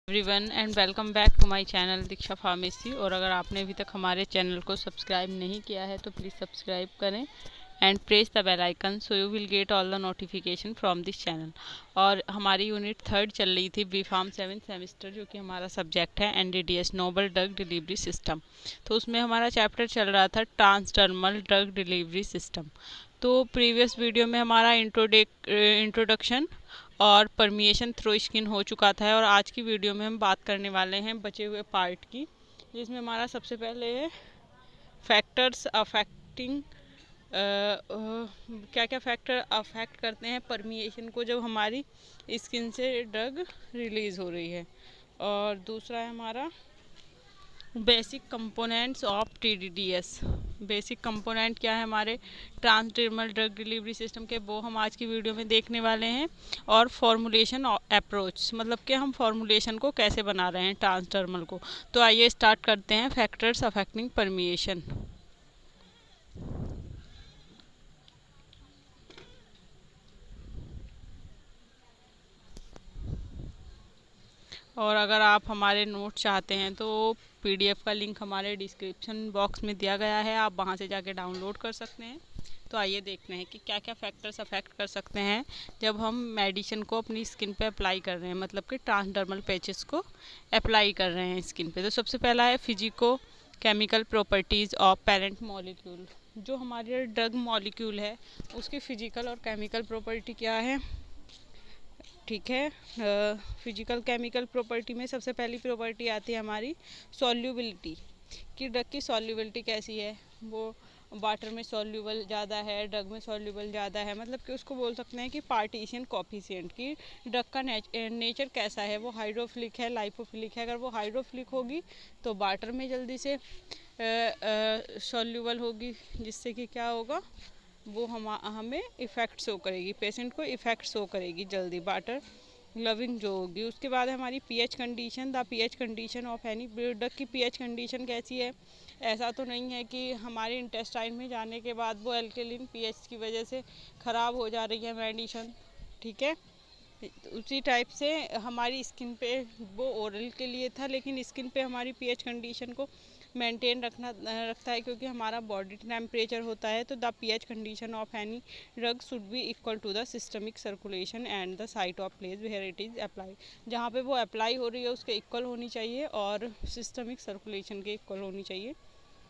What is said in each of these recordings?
Everyone and welcome back to my channel Diksha pharmacy. और अगर आपने अभी तक हमारे चैनल को सब्सक्राइब नहीं किया है तो प्लीज़ सब्सक्राइब करें and press the bell icon so you will get all the notification from this channel. और हमारी यूनिट 3 चल रही थी बी फार्म 7th सेमेस्टर, जो कि हमारा सब्जेक्ट है NDDS Nobel drug delivery system. तो उसमें हमारा चैप्टर चल रहा था ट्रांसडर्मल ड्रग डिलीवरी सिस्टम। तो प्रीवियस वीडियो में हमारा इंट्रोडक्शन और परमिएशन थ्रू स्किन हो चुका था, और आज की वीडियो में हम बात करने वाले हैं बचे हुए पार्ट की, जिसमें हमारा सबसे पहले है फैक्टर्स अफेक्टिंग क्या क्या फैक्टर अफेक्ट करते हैं परमिएशन को जब हमारी स्किन से ड्रग रिलीज़ हो रही है। और दूसरा है हमारा basic components of TDDS. Basic component क्या है हमारे ट्रांसडर्मल ड्रग डिलीवरी सिस्टम के, वो हम आज की वीडियो में देखने वाले हैं। और फॉर्मुलेशन अप्रोच, मतलब कि हम फॉर्मुलेशन को कैसे बना रहे हैं ट्रांसडर्मल को। तो आइए स्टार्ट करते हैं फैक्टर्स अफेक्टिंग परमिएशन। और अगर आप हमारे नोट चाहते हैं तो पीडीएफ का लिंक हमारे डिस्क्रिप्शन बॉक्स में दिया गया है, आप वहां से जाके डाउनलोड कर सकते हैं। तो आइए देखते हैं कि क्या क्या फैक्टर्स अफेक्ट कर सकते हैं जब हम मेडिसिन को अपनी स्किन पे अप्लाई कर रहे हैं, मतलब कि ट्रांसडर्मल पैचेस को अप्लाई कर रहे हैं स्किन पे। तो सबसे पहला है physico chemical properties of parent molecule. जो हमारे ड्रग मॉलिक्यूल है उसकी फिजिकल और केमिकल प्रॉपर्टी क्या है, ठीक है। फिजिकल केमिकल प्रॉपर्टी में सबसे पहली प्रॉपर्टी आती है हमारी सॉल्युबिलिटी, कि ड्रग की सॉल्युबिलिटी कैसी है। वो वाटर में सॉल्युबल ज़्यादा है, ड्रग में सॉल्युबल ज़्यादा है, मतलब कि उसको बोल सकते हैं कि पार्टीशन कोफिशिएंट, की ड्रग का नेचर कैसा है, वो हाइड्रोफिलिक है लाइपोफिलिक है। अगर वो हाइड्रोफिलिक होगी तो वाटर में जल्दी से सॉल्युबल होगी, जिससे कि क्या होगा, वो हमें इफ़ेक्ट शो करेगी, पेशेंट को इफ़ेक्ट शो करेगी जल्दी, वाटर लविंग जो होगी। उसके बाद हमारी pH condition, the pH condition of any drug की पीएच कंडीशन कैसी है। ऐसा तो नहीं है कि हमारे इंटेस्टाइन में जाने के बाद वो एल्कलिन पीएच की वजह से ख़राब हो जा रही है मेडिसिन, ठीक है। उसी टाइप से हमारी स्किन पे, वो ओरल के लिए था लेकिन स्किन पे हमारी पीएच कंडीशन को मेंटेन रखता है, क्योंकि हमारा बॉडी टेम्परेचर होता है। तो the pH condition of any drug should be equal to the systemic circulation and the site of place where it is apply. जहाँ पे वो अप्लाई हो रही है उसके इक्वल होनी चाहिए और सिस्टमिक सर्कुलेशन के इक्वल होनी चाहिए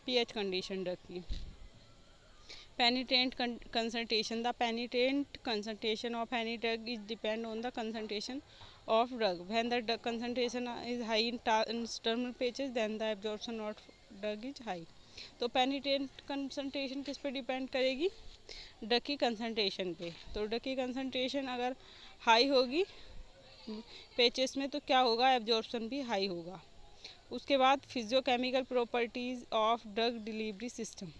पीएच कंडीशन ड्रग की। Penetrant concentration, the penetrant concentration of any drug is depend on the concentration of drug. When the drug concentration is high in transdermal patches, then the absorption of drug is high. तो penetrant concentration किस पे depend करेगी, drug की concentration पे। तो drug की concentration अगर high होगी पेचेस में तो क्या होगा, एब्जॉर्प्शन भी हाई होगा। उसके बाद physicochemical properties of drug delivery system,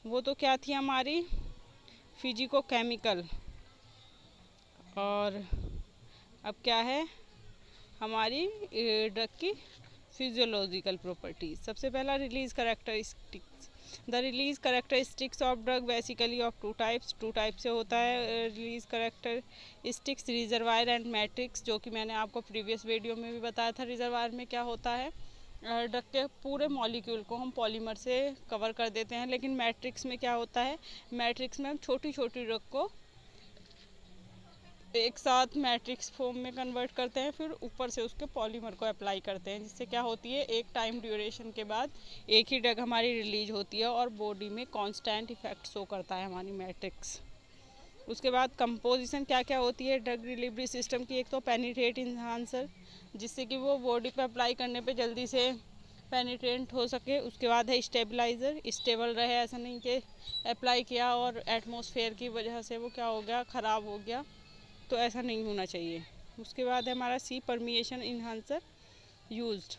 वो तो क्या थी हमारी फिजिको केमिकल। और अब क्या है हमारी ड्रग की फिजियोलॉजिकल प्रॉपर्टीज। सबसे पहला release characteristics. The release characteristics of drug basically of two type से होता है release characteristics, reservoir and matrix, जो कि मैंने आपको प्रीवियस वीडियो में भी बताया था। रिजर्वायर में क्या होता है, ड्रग के पूरे मॉलिक्यूल को हम पॉलीमर से कवर कर देते हैं, लेकिन मैट्रिक्स में क्या होता है, मैट्रिक्स में हम छोटी छोटी ड्रग को एक साथ मैट्रिक्स फॉर्म में कन्वर्ट करते हैं, फिर ऊपर से उसके पॉलीमर को अप्लाई करते हैं, जिससे क्या होती है, एक टाइम ड्यूरेशन के बाद एक ही ड्रग हमारी रिलीज होती है और बॉडी में कांस्टेंट इफेक्ट शो करता है हमारी मैट्रिक्स। उसके बाद कंपोजिशन क्या क्या होती है ड्रग डिलीवरी सिस्टम की। एक तो पेनिट्रेट इन्हांसर, जिससे कि वो बॉडी पे अप्लाई करने पे जल्दी से पेनिट्रेंट हो सके। उसके बाद है स्टेबलाइज़र, स्टेबल रहे, ऐसा नहीं कि अप्लाई किया और एटमॉस्फेयर की वजह से वो क्या हो गया, ख़राब हो गया, तो ऐसा नहीं होना चाहिए। उसके बाद है हमारा सी परमिएशन इन्हांसर यूज्ड।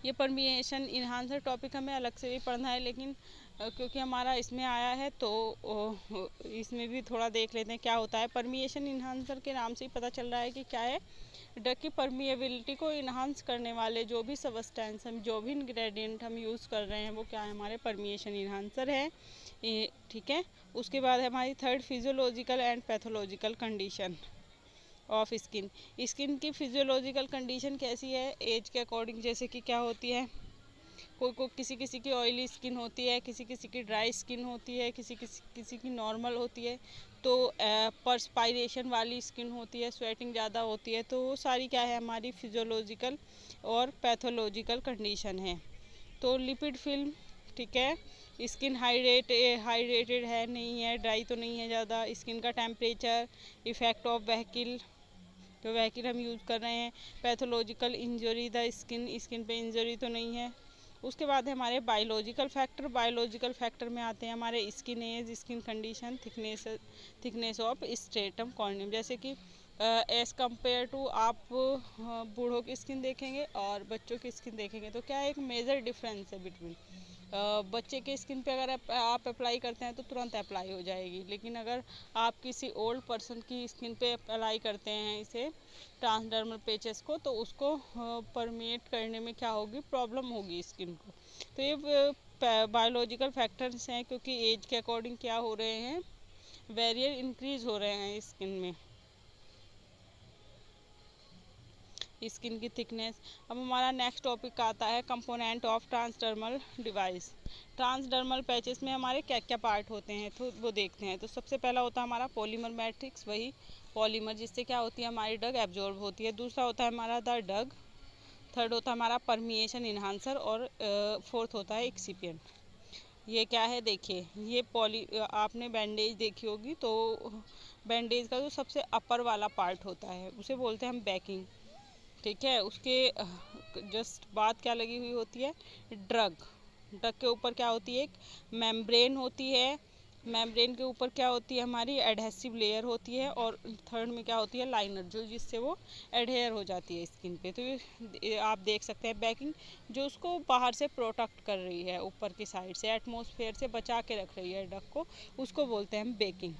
ये परमिएशन इन्हांसर टॉपिक हमें अलग से भी पढ़ना है, लेकिन क्योंकि हमारा इसमें आया है तो इसमें भी थोड़ा देख लेते हैं क्या होता है। परमिएशन इन्हांसर के नाम से ही पता चल रहा है कि क्या है, ड्रग की परमिएबिलिटी को इन्हांस करने वाले जो भी सबस्टेंस हम, जो भी इंग्रेडिएंट हम यूज़ कर रहे हैं, वो क्या है, हमारे परमिएशन इन्हांसर है, ठीक है। उसके बाद है हमारी third physiological and pathological condition. Of skin. Skin की फिजियोलॉजिकल कंडीशन कैसी है एज के अकॉर्डिंग, जैसे कि क्या होती है, किसी किसी की ऑयली स्किन होती है, किसी किसी की ड्राई स्किन होती है, किसी की नॉर्मल होती है, तो परस्पायरेशन वाली स्किन होती है, स्वेटिंग ज़्यादा होती है। तो वो सारी क्या है हमारी फिजियोलॉजिकल और पैथोलॉजिकल कंडीशन है। तो लिपिड फिल्म, ठीक है, स्किन हाइड्रेटेड है नहीं है, ड्राई तो नहीं है ज़्यादा, स्किन का टेम्परेचर, इफ़ेक्ट ऑफ व्हीकल, तो व्हीकल हम यूज़ कर रहे हैं, पैथोलॉजिकल इंजरी द स्किन पे इंजरी तो नहीं है। उसके बाद है हमारे बायोलॉजिकल फैक्टर में आते हैं हमारे skin age, skin condition, thickness of stratum corneum. जैसे कि एज़ कम्पेयर टू आप बूढ़ों की स्किन देखेंगे और बच्चों की स्किन देखेंगे तो क्या एक मेजर डिफरेंस है बिटवीन। बच्चे के स्किन पे अगर आप अप्लाई करते हैं तो तुरंत अप्लाई हो जाएगी, लेकिन अगर आप किसी ओल्ड पर्सन की स्किन पे अप्लाई करते हैं इसे ट्रांसडर्मल पेचेस को, तो उसको परमेट करने में क्या होगी, प्रॉब्लम होगी स्किन को। तो ये बायोलॉजिकल फैक्टर्स हैं, क्योंकि एज के अकॉर्डिंग क्या हो रहे हैं, वेरियर इंक्रीज हो रहे हैं स्किन में, स्किन की थिकनेस। अब हमारा नेक्स्ट टॉपिक आता है component of transdermal device. Transdermal patches में हमारे क्या क्या पार्ट होते हैं तो वो देखते हैं। तो सबसे पहला होता है हमारा पॉलीमर मैट्रिक्स, वही पॉलीमर जिससे क्या होती है हमारी ड्रग एब्जॉर्ब होती है। दूसरा होता है हमारा द ड्रग, थर्ड होता है हमारा परमिएशन इन्हांसर, और फोर्थ होता है एक्सिपिएंट। ये क्या है देखिए, ये आपने बैंडेज देखी होगी, तो बैंडेज का जो सबसे अपर वाला पार्ट होता है उसे बोलते हैं हम बैकिंग, ठीक है। उसके जस्ट बाद क्या लगी हुई होती है, ड्रग के ऊपर क्या होती है, एक मेम्ब्रेन होती है, मेम्ब्रेन के ऊपर क्या होती है हमारी एडहेसिव लेयर होती है, और थर्ड में क्या होती है लाइनर, जो जिससे वो एडहेयर हो जाती है स्किन पे। तो ये आप देख सकते हैं बैकिंग जो उसको बाहर से प्रोटेक्ट कर रही है, ऊपर की साइड से एटमॉस्फेयर से बचा के रख रही है ड्रग को, उसको बोलते हैं हम बेकिंग।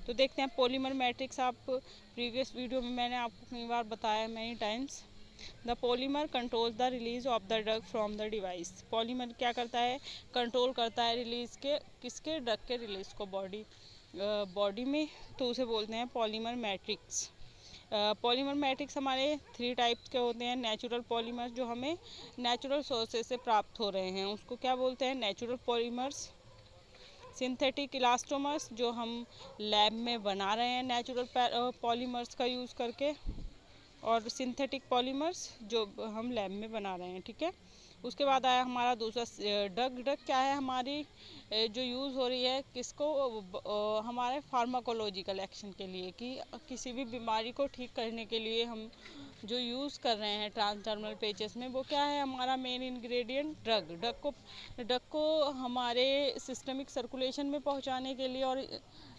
तो देखते हैं पॉलीमर मैट्रिक्स। आप प्रीवियस वीडियो में मैंने आपको कई बार बताया many times. The polymer controls the release of the drug from the device. Polymer क्या करता है, कंट्रोल करता है रिलीज के, किसके, ड्रग के रिलीज को बॉडी में, तो उसे बोलते हैं पॉलीमर मैट्रिक्स। पॉलीमर मैट्रिक्स हमारे 3 टाइप्स के होते हैं। नेचुरल पॉलीमर जो हमें नेचुरल सोर्सेज से प्राप्त हो रहे हैं उसको क्या बोलते हैं, नेचुरल पॉलीमर्स। सिंथेटिक इलास्टोमर्स जो हम लैब में बना रहे हैं नेचुरल पॉलीमर्स का यूज़ करके, और सिंथेटिक पॉलीमर्स जो हम लैब में बना रहे हैं, ठीक है। उसके बाद आया हमारा दूसरा ड्रग। क्या है हमारी जो यूज़ हो रही है किसको, हमारे फार्माकोलॉजिकल एक्शन के लिए, कि किसी भी बीमारी को ठीक करने के लिए हम जो यूज़ कर रहे हैं ट्रांसडर्मल पेचेस में, वो क्या है हमारा मेन इंग्रेडिएंट ड्रग को हमारे सिस्टमिक सर्कुलेशन में पहुंचाने के लिए, और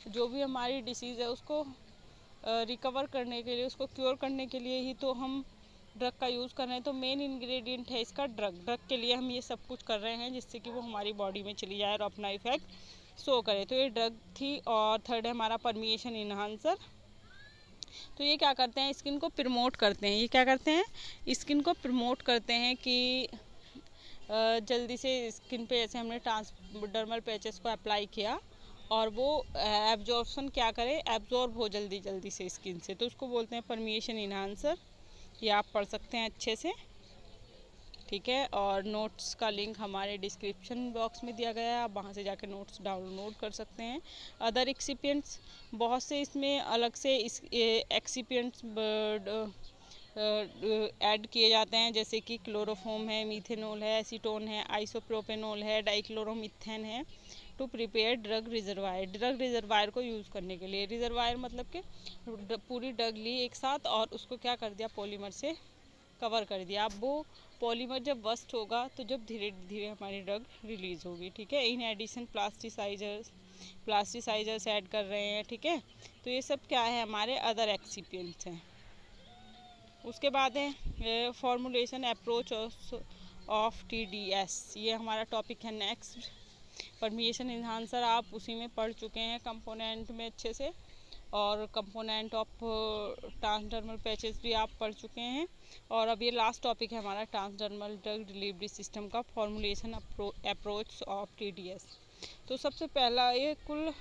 जो भी हमारी डिसीज़ है उसको रिकवर करने के लिए, उसको क्योर करने के लिए ही तो हम ड्रग का यूज़ कर रहे हैं। तो मेन इंग्रेडिएंट है इसका ड्रग के लिए हम ये सब कुछ कर रहे हैं जिससे कि वो हमारी बॉडी में चली जाए और अपना इफेक्ट शो करे। तो ये ड्रग थी। और थर्ड है हमारा परमिएशन इन्हांसर। तो ये क्या करते हैं, स्किन को प्रमोट करते हैं। ये क्या करते हैं, स्किन को प्रमोट करते हैं कि जल्दी से स्किन पे, जैसे हमने ट्रांसडर्मल पैचेस को अप्लाई किया और वो एब्जॉर्प्शन क्या करे, एब्जॉर्ब हो जल्दी से स्किन से, तो उसको बोलते हैं परमिएशन इन्हांसर। ये आप पढ़ सकते हैं अच्छे से, ठीक है। और नोट्स का लिंक हमारे डिस्क्रिप्शन बॉक्स में दिया गया है, आप वहाँ से जाकर नोट्स डाउनलोड कर सकते हैं। अदर एक्सिपिएंट्स बहुत से इसमें अलग से एक्सिपिएंट्स ऐड किए जाते हैं, जैसे कि क्लोरोफॉर्म है, मीथेनॉल है, एसीटोन है, आइसोप्रोपेनॉल है, डाइक्लोरोमीथेन है, टू प्रिपेयर ड्रग रिजर्वायर को यूज़ करने के लिए। रिजर्वायर मतलब कि पूरी ड्रग ली एक साथ और उसको क्या कर दिया, पॉलीमर से कवर कर दिया। अब वो पॉलीमर जब बस्ट होगा तो जब धीरे धीरे हमारी ड्रग रिलीज होगी, ठीक है। इन एडिशन प्लास्टिसाइजर्स ऐड कर रहे हैं, ठीक है। तो ये सब क्या है, हमारे अदर एक्सिपिएंट्स हैं। उसके बाद है फॉर्मुलेशन अप्रोच ऑफ TDS। ये हमारा टॉपिक है नेक्स्ट। परमिएशन इन्हांसर आप उसी में पढ़ चुके हैं कंपोनेंट में अच्छे से, और कंपोनेंट ऑफ ट्रांसडर्मल पैचेस भी आप पढ़ चुके हैं। और अब ये लास्ट टॉपिक है हमारा ट्रांसडर्मल ड्रग डिलीवरी सिस्टम का फॉर्मुलेशन अप्रोच ऑफ TDS। तो सबसे पहला, ये कुल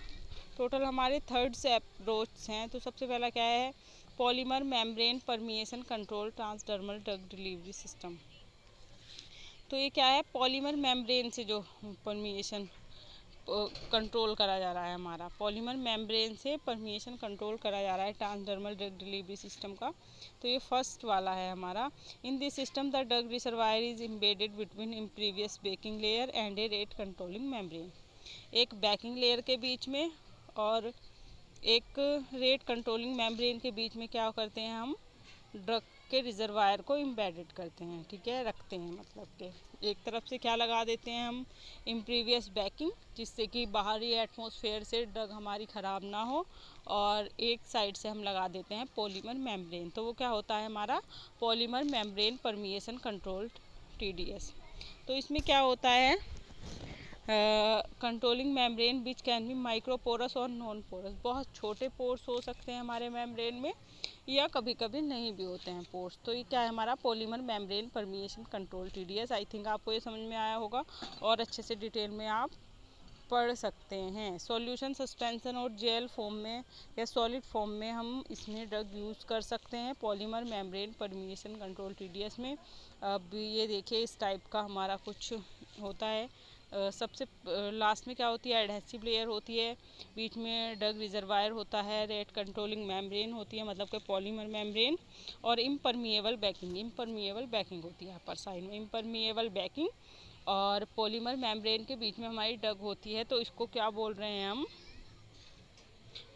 टोटल हमारे 3 से अप्रोच हैं। तो सबसे पहला क्या है, polymer membrane permeation control transdermal drug delivery system. तो ये क्या है, पॉलीमर मेम्ब्रेन से जो परमिएशन कंट्रोल करा जा रहा है हमारा, पॉलीमर मेम्ब्रेन से परमिएशन कंट्रोल करा जा रहा है ट्रांसडर्मल ड्रग डिलीवरी सिस्टम का। तो ये फर्स्ट वाला है हमारा। In this system the drug reservoir is embedded between impervious baking layer and a rate controlling membrane. एक बेकिंग लेयर के बीच में और एक रेट कंट्रोलिंग मेम्ब्रेन के बीच में क्या करते हैं, हम ड्रग के रिजर्वायर को एम्बेडेड करते हैं, ठीक है, रखते हैं। मतलब कि एक तरफ से क्या लगा देते हैं हम, इम्प्रीवियस बैकिंग, जिससे कि बाहरी एटमॉस्फेयर से ड्रग हमारी ख़राब ना हो, और एक साइड से हम लगा देते हैं पॉलीमर मेम्ब्रेन। तो वो क्या होता है हमारा polymer membrane permeation control TDS। तो इसमें क्या होता है, controlling membrane which can be microporous और नॉन पोरस। बहुत छोटे पोर्स हो सकते हैं हमारे मेम्ब्रेन में, या कभी कभी नहीं भी होते हैं पोर्स। तो ये क्या है हमारा polymer membrane permeation control TDS। I think आपको ये समझ में आया होगा, और अच्छे से डिटेल में आप पढ़ सकते हैं। सॉल्यूशन सस्पेंशन और जेल फॉर्म में या सॉलिड फॉर्म में हम इसमें ड्रग यूज़ कर सकते हैं polymer membrane permeation control TDS में। अब ये देखिए इस टाइप का हमारा कुछ होता है। सबसे लास्ट में क्या होती है, एडहेसिव लेयर होती है, बीच में ड्रग रिजर्वायर होता है, रेट कंट्रोलिंग मेम्ब्रेन होती है, मतलब कि पॉलीमर मेम्ब्रेन, और इम्परमिएबल बैकिंग होती है अपर साइड में, इम्परमिएबल बैकिंग और पॉलीमर मेम्ब्रेन के बीच में हमारी ड्रग होती है। तो इसको क्या बोल रहे हैं हम,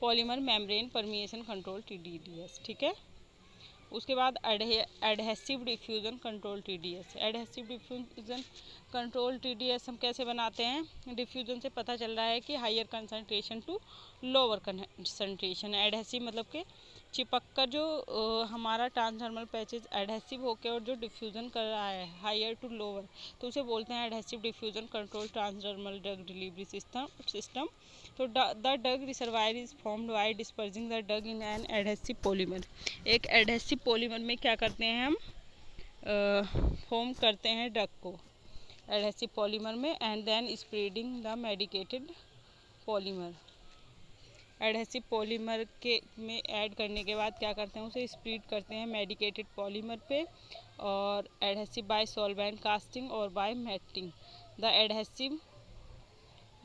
polymer membrane permeation control TDS, ठीक है। उसके बाद adhesive diffusion control TDS। Adhesive diffusion control TDS हम कैसे बनाते हैं, डिफ्यूज़न से पता चल रहा है कि higher concentration to lower concentration. Adhesive मतलब कि चिपक कर जो हमारा ट्रांसडर्मल पैचेज एडहेसिव होकर और जो डिफ्यूज़न कर रहा है हायर टू लोअर, तो उसे बोलते हैं adhesive diffusion control transdermal drug delivery system. तो the drug reservoir is formed by dispersing the drug in an adhesive polymer. एक एडहेसिव पॉलीमर में क्या करते हैं हम, फॉर्म करते हैं ड्रग को एडहेसिव पॉलीमर में, and then spreading the medicated polymer. Adhesive polymer के में ऐड करने के बाद क्या करते हैं, उसे स्प्रेड करते हैं मेडिकेटेड पॉलीमर पे, और एडहेसिव बाय सॉल्वेंट कास्टिंग और by melting the adhesive.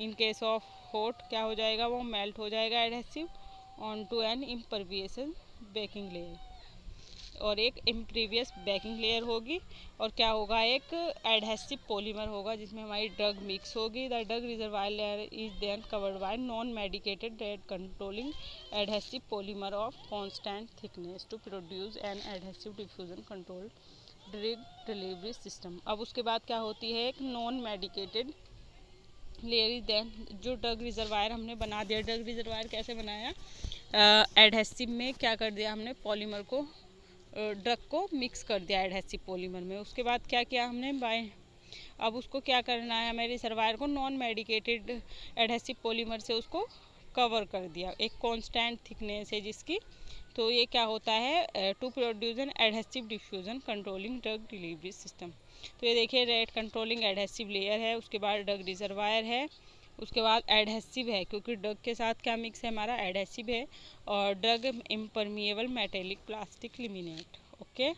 In case of hot क्या हो जाएगा, वो मेल्ट हो जाएगा adhesive on to an impervious backing layer, और एक इम्प्रीवियस बेकिंग लेयर होगी, और क्या होगा, एक एडहेसिव पॉलीमर होगा जिसमें हमारी ड्रग मिक्स होगी। The drug reservoir layer is then covered by non medicated rate controlling adhesive polymer of constant thickness to produce an adhesive diffusion control drug delivery system. अब उसके बाद क्या होती है, एक non medicated layer is then, जो drug reservoir हमने बना दिया। ड्रग रिजर्वायर कैसे बनाया, एडहेसिव में क्या कर दिया हमने, पॉलीमर को ड्रग को मिक्स कर दिया एडहेसिव पॉलीमर में। उसके बाद क्या किया हमने, अब उसको क्या करना है, हमें रिजर्वायर को नॉन मेडिकेटेड एडहेसिव पॉलीमर से उसको कवर कर दिया, एक कांस्टेंट थिकनेस है जिसकी। तो ये क्या होता है, to produce an adhesive diffusion controlling drug delivery system. तो ये देखिए रेट कंट्रोलिंग एडहेसिव लेयर है, उसके बाद ड्रग रिजर्वायर है, उसके बाद एडहेसिव है, क्योंकि ड्रग के साथ क्या मिक्स है हमारा, एडहेसिव है, और drug impermeable metallic plastic laminate. Okay,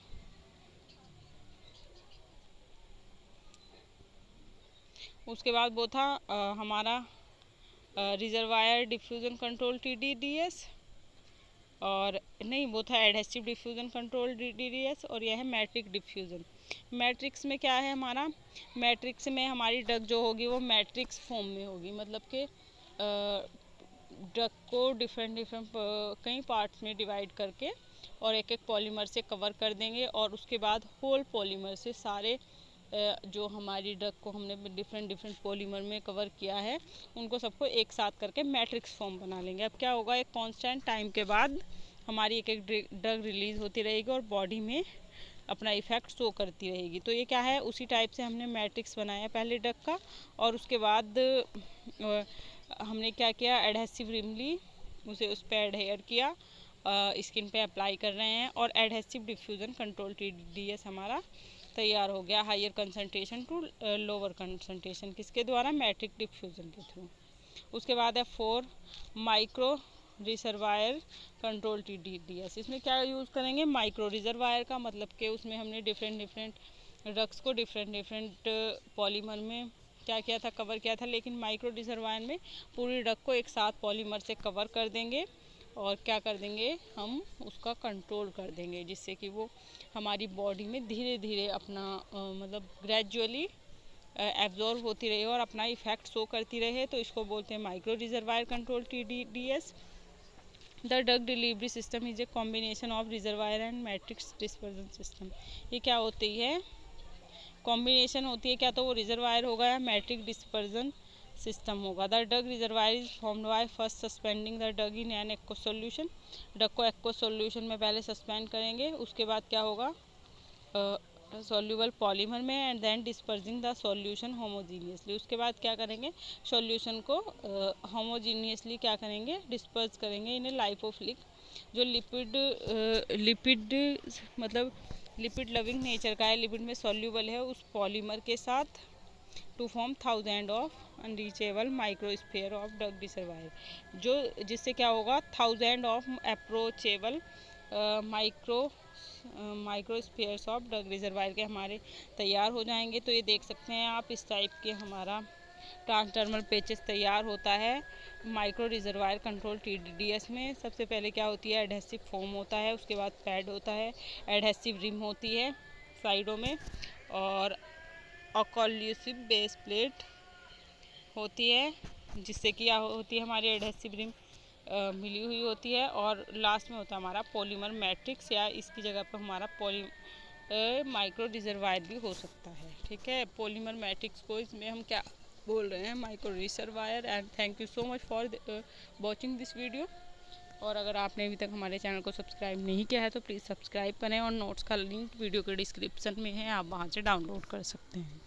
उसके बाद वो था हमारा रिजर्वायर डिफ्यूजन कंट्रोल TDS, और नहीं वो था एडहेसिव डिफ्यूजन कंट्रोल DDS, और यह है मैट्रिक डिफ्यूजन। मैट्रिक्स में क्या है हमारा, मैट्रिक्स में हमारी ड्रग जो होगी वो मैट्रिक्स फॉर्म में होगी, मतलब कि ड्रग को डिफरेंट कई पार्ट्स में डिवाइड करके और एक एक पॉलीमर से कवर कर देंगे, और उसके बाद होल पॉलीमर से सारे जो हमारी ड्रग को हमने डिफरेंट पॉलीमर में कवर किया है उनको सबको एक साथ करके मैट्रिक्स फॉर्म बना लेंगे। अब क्या होगा, एक कांस्टेंट टाइम के बाद हमारी एक एक ड्रग रिलीज होती रहेगी और बॉडी में अपना इफेक्ट शो करती रहेगी। तो ये क्या है, उसी टाइप से हमने मैट्रिक्स बनाया पहले ड्रग का, और उसके बाद हमने क्या किया, एडहेसिव रिमली उसे उस पर एडहेयर किया, स्किन पे अप्लाई कर रहे हैं, और एडहेसिव डिफ्यूजन कंट्रोल TDS हमारा तैयार हो गया, higher concentration to lower concentration, किसके द्वारा, मैट्रिक डिफ्यूजन के थ्रू। उसके बाद है 4 माइक्रो रिजर्वायर कंट्रोल TDS। इसमें क्या यूज़ करेंगे, माइक्रो रिजर्वायर का, मतलब कि उसमें हमने डिफरेंट ड्रग्स को डिफरेंट पॉलीमर में क्या किया था, कवर किया था। लेकिन माइक्रो रिजर्वायर में पूरी ड्रग को एक साथ पॉलीमर से कवर कर देंगे और क्या कर देंगे, हम उसका कंट्रोल कर देंगे, जिससे कि वो हमारी बॉडी में धीरे धीरे अपना मतलब ग्रेजुअली एब्जॉर्ब होती रहे और अपना इफेक्ट शो करती रहे। तो इसको बोलते हैं micro reservoir control TDS। The drug delivery system is a combination of reservoir and matrix dispersion system. ये क्या होती है, कॉम्बिनेशन होती है, क्या तो वो रिजर्वायर होगा या मैट्रिक डिस्पर्जन सिस्टम होगा। The drug reservoir is formed by first suspending the drug in an aqueous solution. Drug को एक्वस सॉल्यूशन में पहले सस्पेंड करेंगे, उसके बाद क्या होगा, सॉल्यूबल पॉलीमर में, and then dispersing the solution homogeneously. उसके बाद क्या करेंगे, सॉल्यूशन को होमोजीनियसली क्या करेंगे, डिस्पर्स करेंगे इन ए लाइपोफिलिक, जो लिपिड मतलब लिपिड लविंग नेचर का है, लिपिड में सॉल्यूबल है, उस पॉलीमर के साथ to form 1000 of unreachable microsphere of drug reservoir, जो जिससे क्या होगा, 1000 of approachable microspheres of drug reservoir के हमारे तैयार हो जाएंगे। तो ये देख सकते हैं आप, इस टाइप के हमारा ट्रांसडर्मल पेचेस तैयार होता है माइक्रो रिजर्वायर कंट्रोल TDS में। सबसे पहले क्या होती है, एडहेसिव फोम होता है, उसके बाद पैड होता है, एडहेसिव रिम होती है साइडों में, और अकोल्यूसिव बेस प्लेट होती है, जिससे कि क्या होती है, हमारी एडहेसिव रिम मिली हुई होती है, और लास्ट में होता है हमारा पॉलीमर मैट्रिक्स, या इसकी जगह पर हमारा माइक्रो रिजर्वायर भी हो सकता है। ठीक है, पॉलीमर मैट्रिक्स को इसमें हम क्या बोल रहे हैं, micro reservoir. And thank you so much for watching this video. और अगर आपने अभी तक हमारे चैनल को सब्सक्राइब नहीं किया है तो प्लीज़ सब्सक्राइब करें, और नोट्स का लिंक वीडियो के डिस्क्रिप्शन में है, आप वहाँ से डाउनलोड कर सकते हैं।